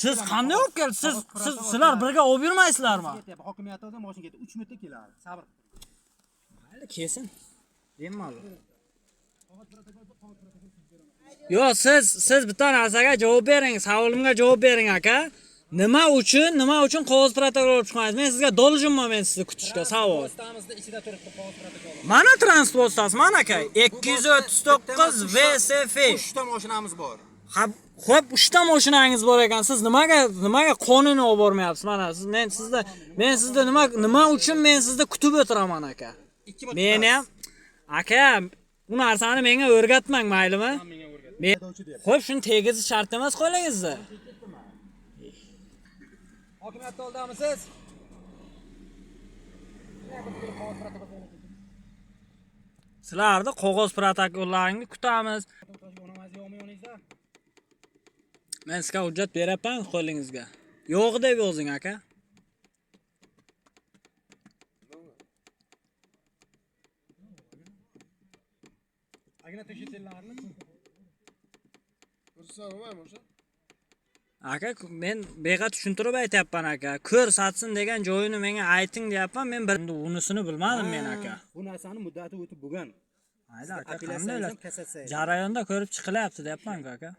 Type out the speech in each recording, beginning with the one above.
Siz qanday olib kelsiz? Sizlar birga olib yurmaysizlarmi? Hokimiyat odam mashina ketdi 3 minutda keladi. Sabr. Mayli kelsin. Bemalol. Yo, siz bitta narsaga javob bering, savolimga javob bering aka. Nima uchun qog'oz protokol olib chiqmaysiz? Men sizga dolijimman, men sizni kutishga savol. Postamizda ichida turibdi qog'oz protokoli. Mana transport postasi, mana aka. 239 VSF. 3 ta mashinamiz bor. Xo'p, 3 ta mashinangiz bor ekan. Siz nimaga qonuniy olib bormayapsiz? Mana siz men sizda nima uchun men sizni kutib o'tiraman aka? Men ham aka, bu narsani menga o'rgatmang, maylimi? Xo'p, shuni tegizi shart emas qo'lingizda. Hokimiyatda oldamisiz? Sizlarni qog'oz protokollaringni kutamiz. Men sizga hujjat beryapman qo'lingizga. Yo'q deb yozing aka. Agna to'shetillarni. Aka, men beg'at tushuntirib aytayapman aka. Ko'rsatsin degan joyini menga ayting deyapman. Men unisini bilmadim men aka. Bu narsani muddati o'tib bo'lgan. Mayli aka, qanday jarayonda ko'rib chiqilyapti deyapman aka.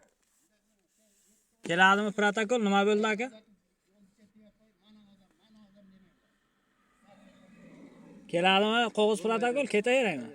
Keladimi protokol? Nima bo'ldi aka? Keladimi qog'oz protokol? Ketaveraymi?